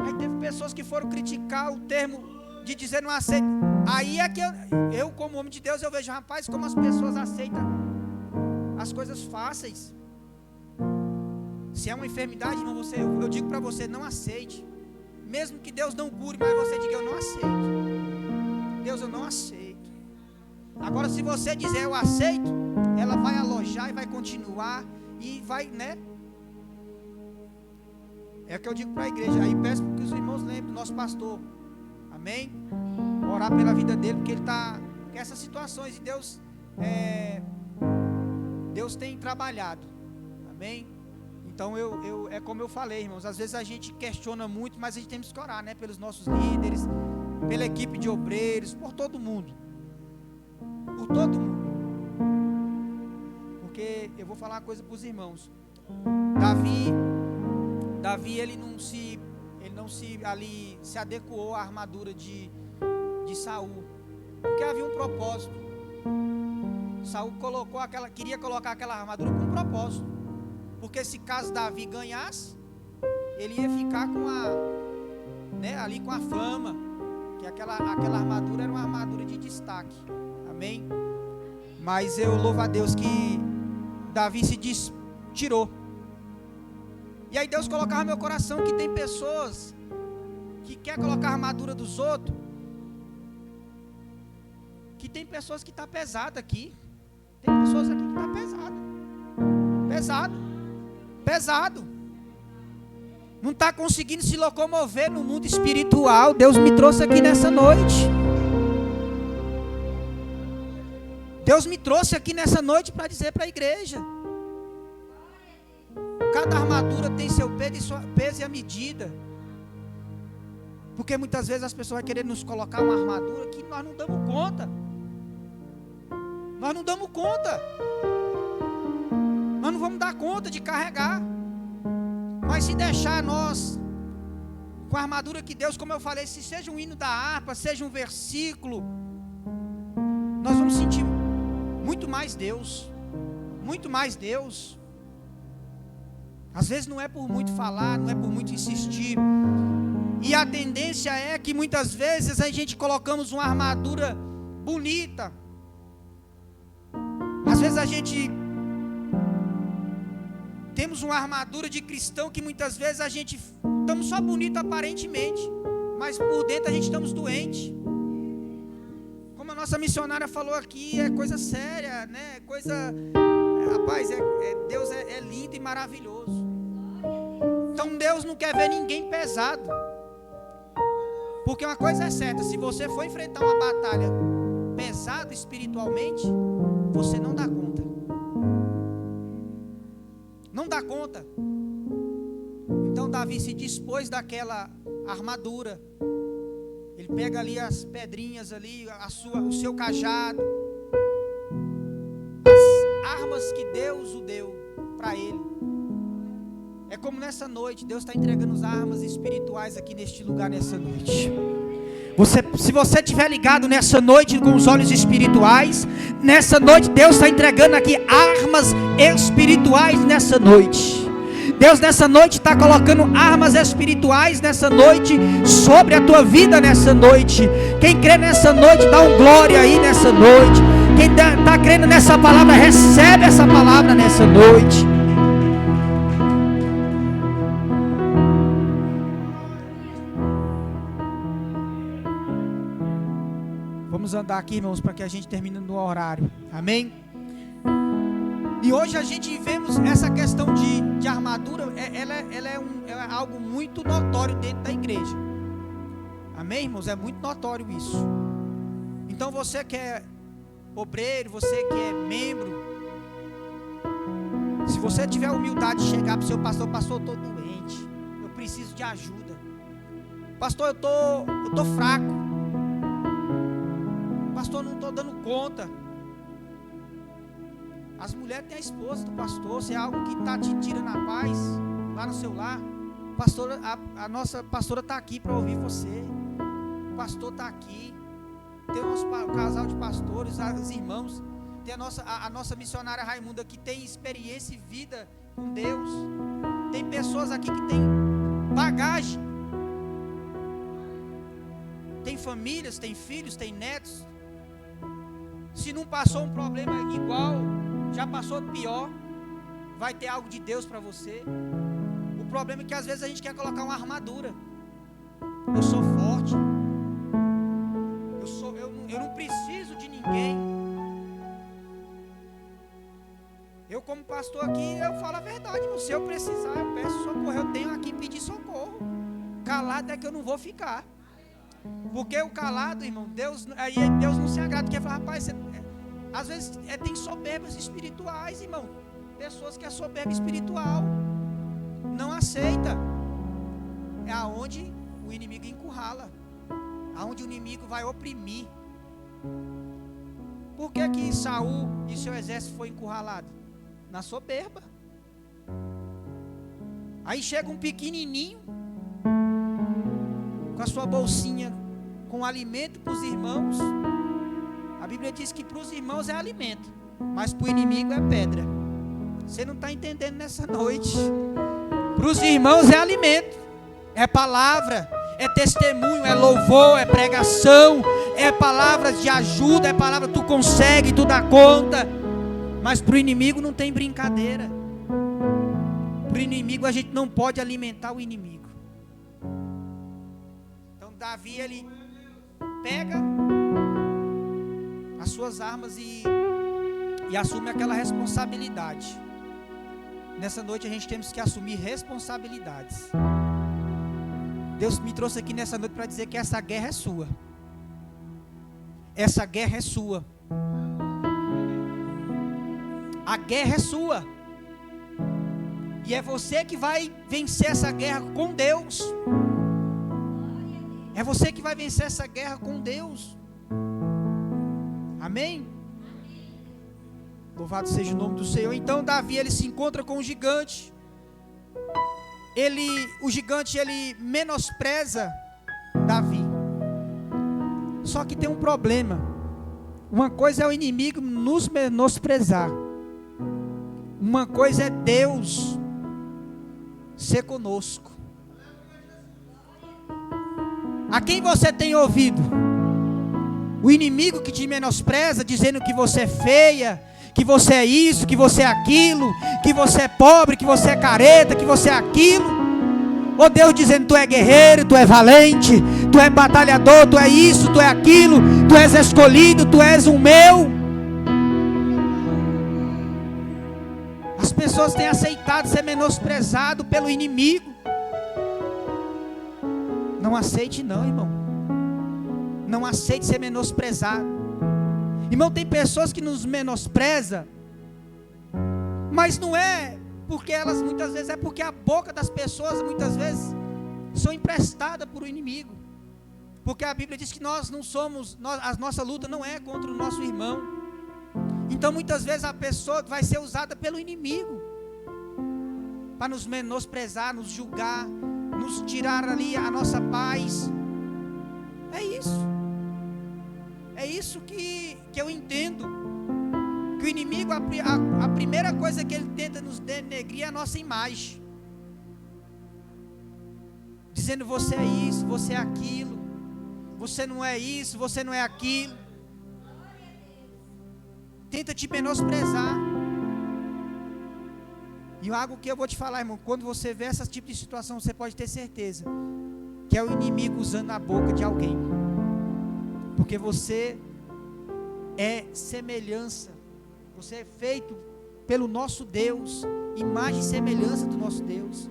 Aí teve pessoas que foram criticar o termo de dizer não aceito. Aí é que eu como homem de Deus, eu vejo, rapaz, como as pessoas aceitam as coisas fáceis. Se é uma enfermidade, irmão, eu digo para você, não aceite. Mesmo que Deus não cure, mas você diga, eu não aceito. Deus, eu não aceito. Agora, se você dizer, eu aceito, ela vai alojar e vai continuar e vai, né? É o que eu digo para a igreja. Aí peço que os irmãos lembrem do nosso pastor. Amém? Orar pela vida dele, porque ele está com essas situações e Deus tem trabalhado. Amém? Então é como eu falei, irmãos, às vezes a gente questiona muito, mas a gente tem que orar, né? Pelos nossos líderes, pela equipe de obreiros, por todo mundo. Por todo mundo. Porque eu vou falar uma coisa para os irmãos. Davi ele não se adequou à armadura de Saul, porque havia um propósito. Saul queria colocar aquela armadura com um propósito, porque se caso Davi ganhasse, ele ia ficar com ali com a fama, que aquela armadura era uma armadura de destaque. Amém? Mas eu louvo a Deus que Davi se tirou. E aí Deus colocava no meu coração que tem pessoas que quer colocar a armadura dos outros, que tem pessoas que está pesado aqui. Tem pessoas aqui que está pesado. Não está conseguindo se locomover no mundo espiritual. Deus me trouxe aqui nessa noite. Deus me trouxe aqui nessa noite para dizer para a igreja. Cada armadura tem seu peso e a medida. Porque muitas vezes as pessoas vão querer nos colocar uma armadura que nós não damos conta. Nós não damos conta. Nós não vamos dar conta de carregar. Mas se deixar nós com a armadura que Deus, como eu falei, se seja um hino da harpa, seja um versículo, nós vamos sentir muito mais Deus. Muito mais Deus. Às vezes não é por muito falar, não é por muito insistir. E a tendência é que muitas vezes a gente colocamos uma armadura bonita. Às vezes a gente temos uma armadura de cristão que muitas vezes a gente estamos só bonito aparentemente, mas por dentro a gente estamos doentes. Como a nossa missionária falou aqui, é coisa séria, né? Rapaz, Deus é lindo e maravilhoso. Então Deus não quer ver ninguém pesado. Porque uma coisa é certa, se você for enfrentar uma batalha pesada espiritualmente, você não dá conta. Não dá conta. Então Davi se dispôs daquela armadura. Ele pega ali as pedrinhas ali, o seu cajado, as armas que Deus o deu para ele. É como nessa noite, Deus está entregando as armas espirituais aqui neste lugar nessa noite. Se você estiver ligado nessa noite com os olhos espirituais, nessa noite Deus está entregando aqui armas espirituais nessa noite. Deus nessa noite está colocando armas espirituais nessa noite sobre a tua vida nessa noite. Quem crê nessa noite, dá um glória aí nessa noite. Quem está crendo nessa palavra, recebe essa palavra nessa noite. Vamos andar aqui, irmãos, para que a gente termine no horário. Amém? E hoje a gente vemos essa questão de armadura, ela é algo muito notório dentro da igreja. Amém, irmãos? É muito notório isso. Então você que é obreiro, você que é membro, se você tiver humildade de chegar para o seu pastor, pastor, eu estou doente. carente, eu preciso de ajuda. Pastor, eu tô fraco. Pastor, não estou dando conta. As mulheres têm a esposa do pastor. Se é algo que está te tirando a paz lá no seu lar, pastora, a nossa pastora está aqui para ouvir você. O pastor está aqui. Tem o nosso casal de pastores, os irmãos. Tem a nossa missionária Raimunda, que tem experiência e vida com Deus. Tem pessoas aqui que têm bagagem. Tem famílias, tem filhos, tem netos. Se não passou um problema igual, já passou pior, vai ter algo de Deus para você. O problema é que às vezes a gente quer colocar uma armadura. Eu sou forte. Eu não preciso de ninguém. Eu como pastor aqui, eu falo a verdade. Se eu precisar, eu peço socorro. Eu tenho aqui pedir socorro. Calado é que eu não vou ficar. Porque o calado, irmão, Deus não se agrada. Porque fala, rapaz, às vezes tem soberbas espirituais, irmão. Pessoas que é soberba espiritual, não aceita. É aonde o inimigo encurrala, aonde o inimigo vai oprimir. Por que Saul e seu exército foi encurralado? Na soberba. Aí chega um pequenininho com a sua bolsinha com alimento para os irmãos. A Bíblia diz que para os irmãos é alimento, mas para o inimigo é pedra. Você não está entendendo nessa noite. Para os irmãos é alimento, é palavra, é testemunho, é louvor, é pregação, é palavras de ajuda, é palavra, tu consegue, tu dá conta. Mas para o inimigo não tem brincadeira. Para o inimigo a gente não pode alimentar o inimigo. Então Davi, ele pega as suas armas e assume aquela responsabilidade. Nessa noite a gente temos que assumir responsabilidades. Deus me trouxe aqui nessa noite para dizer que essa guerra é sua. Essa guerra é sua. A guerra é sua. E é você que vai vencer essa guerra com Deus. É você que vai vencer essa guerra com Deus. Amém? Louvado seja o nome do Senhor. Então Davi, ele se encontra com o gigante. O gigante, ele menospreza Davi. Só que tem um problema. Uma coisa é o inimigo nos menosprezar. Uma coisa é Deus ser conosco. A quem você tem ouvido? O inimigo que te menospreza, dizendo que você é feia, que você é isso, que você é aquilo, que você é pobre, que você é careta, que você é aquilo. Ou Deus dizendo, tu é guerreiro, tu é valente, tu é batalhador, tu é isso, tu é aquilo, tu és escolhido, tu és o meu. As pessoas têm aceitado ser menosprezado pelo inimigo. Não aceite não, irmão. Não aceite ser menosprezado. Irmão, tem pessoas que nos menosprezam, mas não é porque elas, muitas vezes, é porque a boca das pessoas, muitas vezes, são emprestadas por o inimigo. Porque a Bíblia diz que nós não somos, a nossa luta não é contra o nosso irmão. Então, muitas vezes, a pessoa vai ser usada pelo inimigo para nos menosprezar, nos julgar, nos tirar ali a nossa paz. É isso. É isso que eu entendo. Que o inimigo, a primeira coisa que ele tenta nos denegrir é a nossa imagem. Dizendo, você é isso, você é aquilo. Você não é isso, você não é aquilo. Tenta te menosprezar. E algo que eu vou te falar, irmão, quando você vê esse tipo de situação, você pode ter certeza que é o inimigo usando a boca de alguém. Porque você é semelhança. Você é feito pelo nosso Deus, imagem e semelhança do nosso Deus.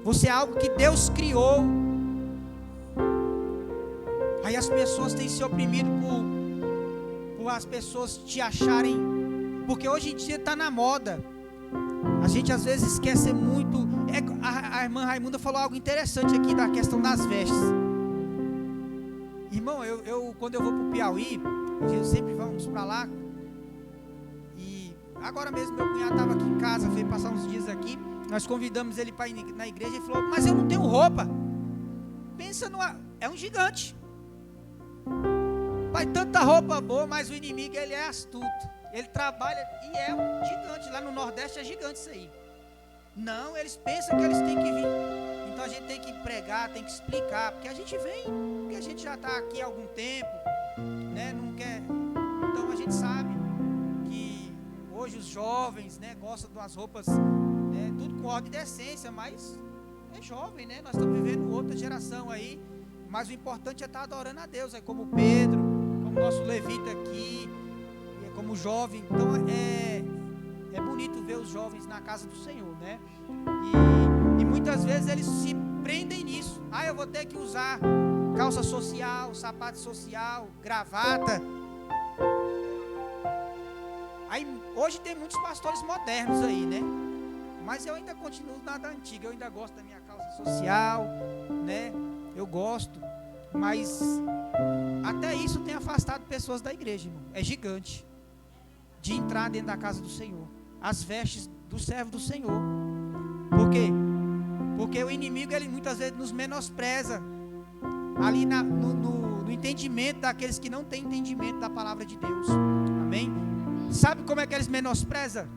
Você é algo que Deus criou. Aí as pessoas têm se oprimido por as pessoas te acharem, porque hoje em dia está na moda. A gente às vezes esquece muito. A irmã Raimunda falou algo interessante aqui da questão das vestes. Irmão, quando eu vou para o Piauí, sempre vamos para lá. E agora mesmo meu cunhado estava aqui em casa, veio passar uns dias aqui. Nós convidamos ele para ir na igreja. Ele falou: mas eu não tenho roupa. Pensa é um gigante. Vai tanta roupa boa, mas o inimigo ele é astuto. Ele trabalha e é um gigante. Lá no Nordeste é gigante isso aí. Não, eles pensam que eles têm que vir. Então a gente tem que pregar, tem que explicar. Porque a gente vem, porque a gente já está aqui há algum tempo, né? Não quer. Então a gente sabe que hoje os jovens, né, gostam das roupas, né, tudo com ordem e decência, mas é jovem, né? Nós estamos vivendo outra geração aí. Mas o importante é estar adorando a Deus. É como Pedro, como o nosso levita aqui, como jovem. Então é bonito ver os jovens na casa do Senhor, né? E muitas vezes eles se prendem nisso. Eu vou ter que usar calça social, sapato social, gravata. Aí hoje tem muitos pastores modernos aí, né? Mas eu ainda continuo na da antiga. Eu ainda gosto da minha calça social, né? Eu gosto. Mas até isso tem afastado pessoas da igreja, irmão. É gigante de entrar dentro da casa do Senhor. As vestes do servo do Senhor. Por quê? Porque o inimigo, ele muitas vezes nos menospreza ali no entendimento daqueles que não têm entendimento da palavra de Deus. Amém? Sabe como é que eles menosprezam?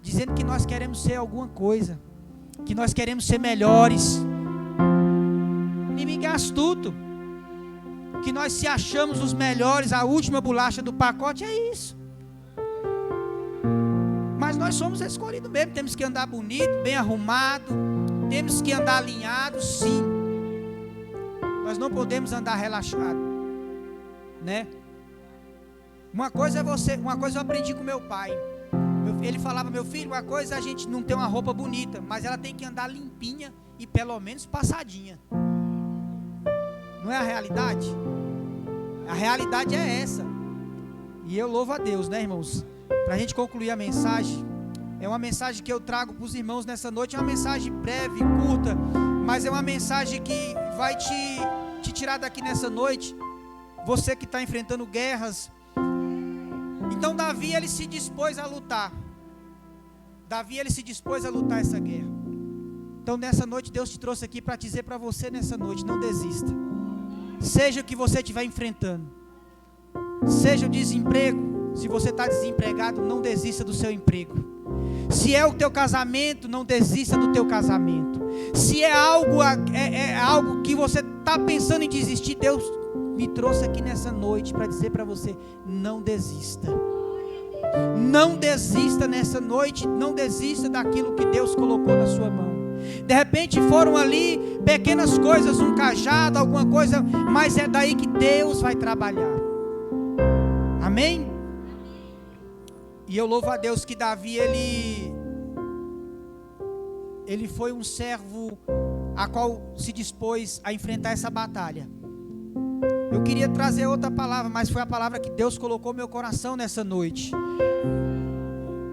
Dizendo que nós queremos ser alguma coisa, que nós queremos ser melhores. O inimigo é astuto. Que nós se achamos os melhores, a última bolacha do pacote, é isso. Mas nós somos escolhidos mesmo. Temos que andar bonito, bem arrumado. Temos que andar alinhado, sim. Nós não podemos andar relaxado, né? Uma coisa eu aprendi com meu pai. Ele falava: meu filho, uma coisa é a gente não ter uma roupa bonita, mas ela tem que andar limpinha e pelo menos passadinha. Não é a realidade? A realidade é essa. E eu louvo a Deus, né, irmãos? Para a gente concluir a mensagem, é uma mensagem que eu trago para os irmãos nessa noite. É uma mensagem breve, curta, mas é uma mensagem que vai te tirar daqui nessa noite. Você que está enfrentando guerras. Então Davi, ele se dispôs a lutar. Davi, ele se dispôs a lutar essa guerra. Então nessa noite Deus te trouxe aqui para dizer para você nessa noite: não desista. Seja o que você estiver enfrentando, seja o desemprego. Se você está desempregado, não desista do seu emprego. Se é o teu casamento, não desista do teu casamento. Se é algo que você está pensando em desistir, Deus me trouxe aqui nessa noite para dizer para você: não desista. Não desista nessa noite. Não desista daquilo que Deus colocou na sua mão. De repente foram ali pequenas coisas, um cajado, alguma coisa, mas é daí que Deus vai trabalhar. Amém? E eu louvo a Deus que Davi, ele foi um servo a qual se dispôs a enfrentar essa batalha. Eu queria trazer outra palavra, mas foi a palavra que Deus colocou no meu coração nessa noite.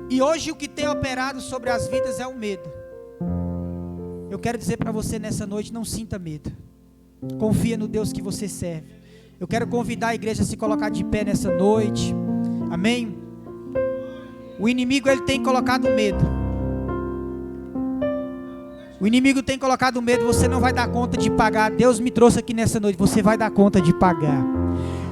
E hoje o que tem operado sobre as vidas é o medo. Eu quero dizer para você nessa noite: não sinta medo. Confia no Deus que você serve. Eu quero convidar a igreja a se colocar de pé nessa noite. Amém? O inimigo, ele tem colocado medo. O inimigo tem colocado medo. Você não vai dar conta de pagar. Deus me trouxe aqui nessa noite: você vai dar conta de pagar.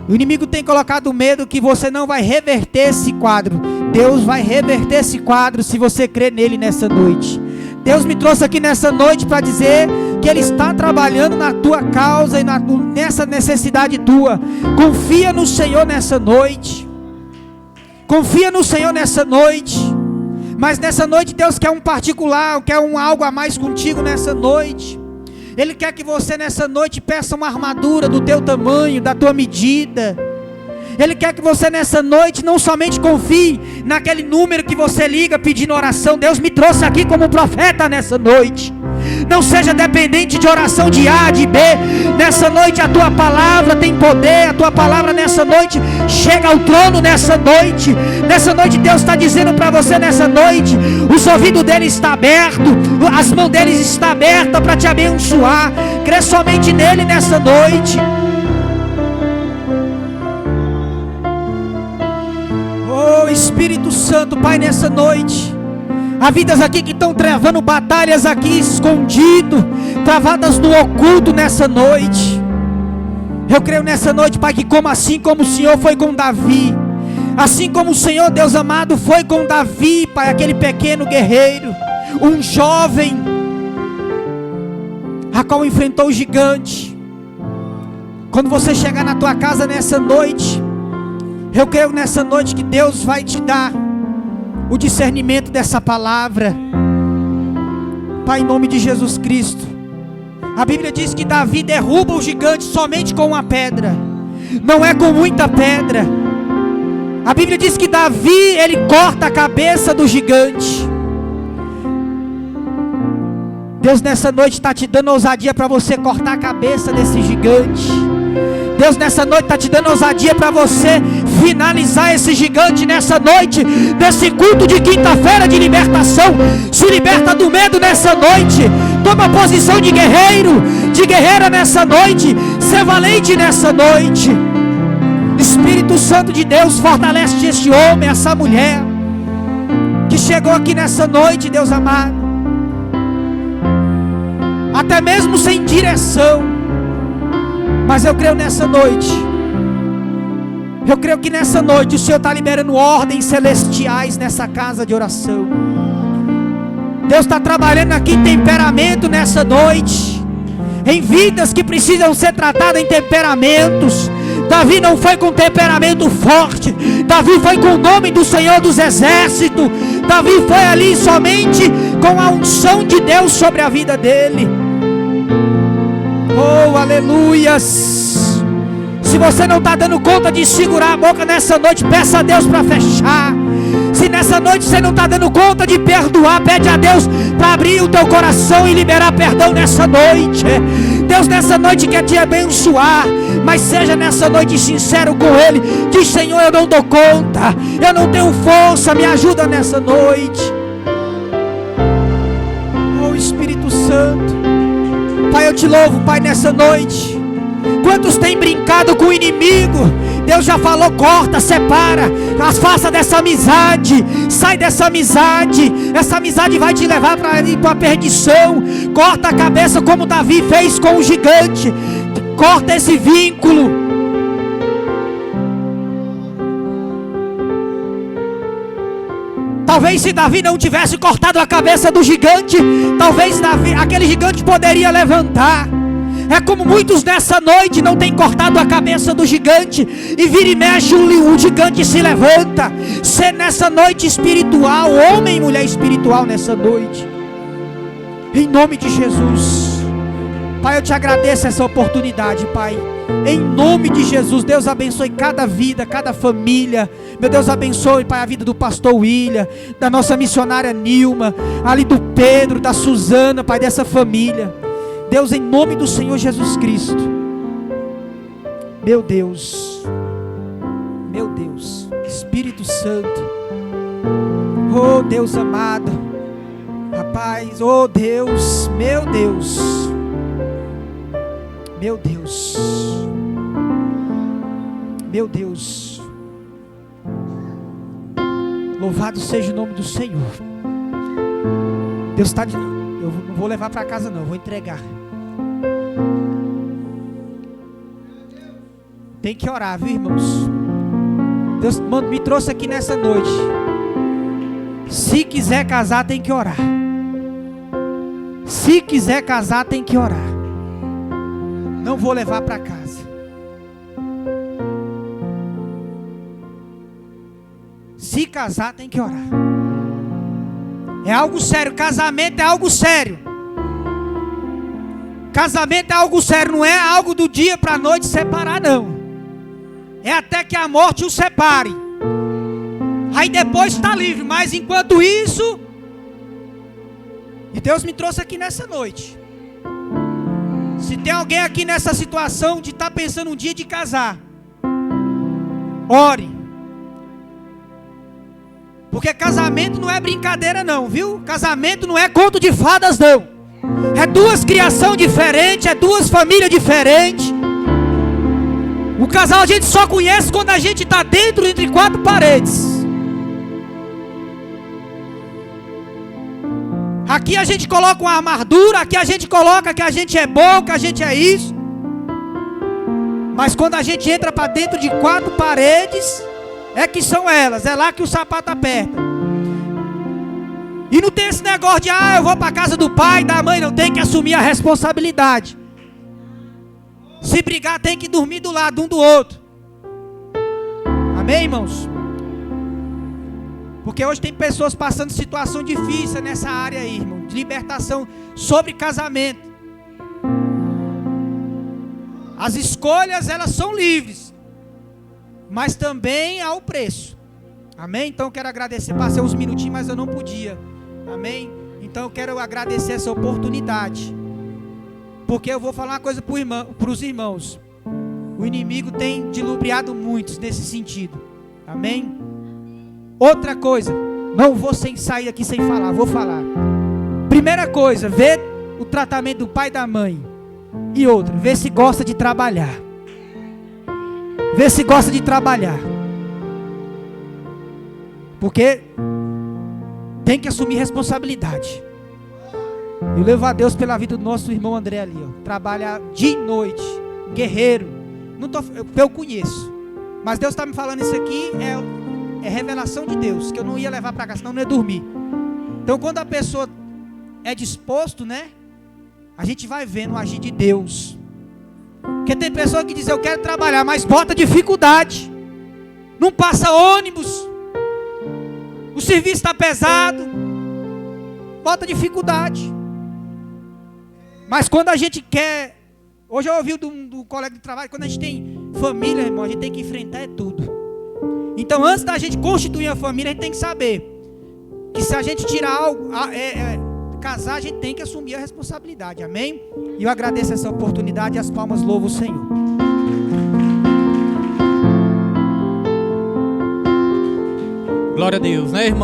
O inimigo tem colocado medo que você não vai reverter esse quadro. Deus vai reverter esse quadro se você crer nele nessa noite. Deus me trouxe aqui nessa noite para dizer que Ele está trabalhando na tua causa e nessa necessidade tua. Confia no Senhor nessa noite. Confia no Senhor nessa noite. Mas nessa noite Deus quer um particular, quer algo a mais contigo nessa noite. Ele quer que você nessa noite peça uma armadura do teu tamanho, da tua medida. Ele quer que você nessa noite não somente confie naquele número que você liga pedindo oração. Deus me trouxe aqui como profeta nessa noite. Não seja dependente de oração de A, de B. Nessa noite a tua palavra tem poder. A tua palavra nessa noite chega ao trono nessa noite. Nessa noite Deus está dizendo para você nessa noite. Os ouvidos dele estão abertos. As mãos dele estão abertas para te abençoar. Crê somente nele nessa noite. Oh Espírito Santo, Pai, nessa noite há vidas aqui que estão travando batalhas aqui escondido, travadas no oculto nessa noite. Eu creio nessa noite, Pai, que assim como o Senhor foi com Davi, assim como o Senhor, Deus amado, foi com Davi, Pai, aquele pequeno guerreiro, um jovem, a qual enfrentou o gigante. Quando você chegar na tua casa nessa noite, eu creio nessa noite que Deus vai te dar o discernimento dessa palavra. Pai, em nome de Jesus Cristo. A Bíblia diz que Davi derruba o gigante somente com uma pedra. Não é com muita pedra. A Bíblia diz que Davi, ele corta a cabeça do gigante. Deus nessa noite está te dando ousadia para você cortar a cabeça desse gigante. Deus nessa noite está te dando ousadia para você finalizar esse gigante nessa noite, nesse culto de quinta-feira de libertação. Se liberta do medo nessa noite. Toma posição de guerreiro, de guerreira nessa noite. Ser valente nessa noite. Espírito Santo de Deus, fortalece este homem, essa mulher que chegou aqui nessa noite, Deus amado, até mesmo sem direção. Mas eu creio nessa noite, eu creio que nessa noite o Senhor está liberando ordens celestiais nessa casa de oração. Deus está trabalhando aqui em temperamento nessa noite, em vidas que precisam ser tratadas em temperamentos. Davi não foi com temperamento forte, Davi foi com o nome do Senhor dos Exércitos. Davi foi ali somente com a unção de Deus sobre a vida dele. Oh, aleluias. Se você não está dando conta de segurar a boca nessa noite, peça a Deus para fechar. Se nessa noite você não está dando conta de perdoar, pede a Deus para abrir o teu coração e liberar perdão nessa noite. Deus nessa noite quer te abençoar, mas seja nessa noite sincero com Ele. Diz: Senhor, eu não dou conta, eu não tenho força, me ajuda nessa noite. Oh Espírito Santo, Pai, eu te louvo, Pai, nessa noite. Quantos têm brincado com o inimigo? Deus já falou: corta, separa, afasta dessa amizade, sai dessa amizade. Essa amizade vai te levar para a perdição. Corta a cabeça como Davi fez com o gigante. Corta esse vínculo. Talvez se Davi não tivesse cortado a cabeça do gigante, talvez aquele gigante poderia levantar. É como muitos nessa noite não têm cortado a cabeça do gigante, e vira e mexe o gigante se levanta. Ser nessa noite espiritual, homem e mulher espiritual nessa noite, em nome de Jesus. Pai, eu te agradeço essa oportunidade, Pai, em nome de Jesus. Deus abençoe cada vida, cada família. Meu Deus, abençoe, Pai, a vida do pastor William, da nossa missionária Nilma, ali do Pedro, da Suzana, Pai, dessa família. Deus, em nome do Senhor Jesus Cristo. Meu Deus, Espírito Santo, oh Deus amado, rapaz, oh Deus, meu Deus, meu Deus, meu Deus, louvado seja o nome do Senhor. Deus está dizendo: eu não vou levar para casa não, eu vou entregar. Tem que orar, viu, irmãos? Deus me trouxe aqui nessa noite. Se quiser casar, tem que orar. Se quiser casar, tem que orar. Não vou levar para casa. Se casar, tem que orar. É algo sério. Casamento é algo sério. Casamento é algo sério. Não é algo do dia para a noite separar, não. É até que a morte o separe. Aí depois está livre. Mas enquanto isso, e Deus me trouxe aqui nessa noite, Se tem alguém aqui nessa situação de estar pensando um dia de casar, ore. Porque casamento não é brincadeira não, viu? Casamento não é conto de fadas não. É duas criação diferentes, é duas famílias diferentes. O casal a gente só conhece quando a gente está dentro, entre quatro paredes. Aqui a gente coloca uma armadura, aqui a gente coloca que a gente é bom, que a gente é isso. Mas quando a gente entra para dentro de quatro paredes, é que são elas, é lá que o sapato aperta. E não tem esse negócio de, eu vou para a casa do pai, da mãe, não, tem que assumir a responsabilidade. Se brigar tem que dormir do lado um do outro. Amém, irmãos? Porque hoje tem pessoas passando situação difícil nessa área aí, irmão, de libertação sobre casamento. As escolhas, elas são livres, mas também há o preço. Amém? Então eu quero agradecer, passei uns minutinhos, mas eu não podia. Amém? Então eu quero agradecer essa oportunidade, porque eu vou falar uma coisa para os irmãos. O inimigo tem dilubriado muitos nesse sentido. Amém? Outra coisa, não vou sair aqui sem falar, vou falar. Primeira coisa, vê o tratamento do pai e da mãe. E outra, vê se gosta de trabalhar. Vê se gosta de trabalhar. Porque tem que assumir responsabilidade. Eu levo a Deus pela vida do nosso irmão André ali, ó. Trabalha dia e noite, guerreiro. Eu conheço, mas Deus está me falando isso aqui, é revelação de Deus, que eu não ia levar para casa, senão não ia dormir. Então quando a pessoa é disposto, né, a gente vai vendo o agir de Deus. Porque tem pessoa que diz, eu quero trabalhar, mas bota dificuldade, não passa ônibus, o serviço está pesado, bota dificuldade. Mas quando a gente quer, hoje eu ouvi do colega de trabalho, quando a gente tem família, irmão, a gente tem que enfrentar tudo. Então antes da gente constituir a família, a gente tem que saber que se a gente tirar algo, casar, a gente tem que assumir a responsabilidade, amém? E eu agradeço essa oportunidade e as palmas louvam o Senhor. Glória a Deus, né, irmão?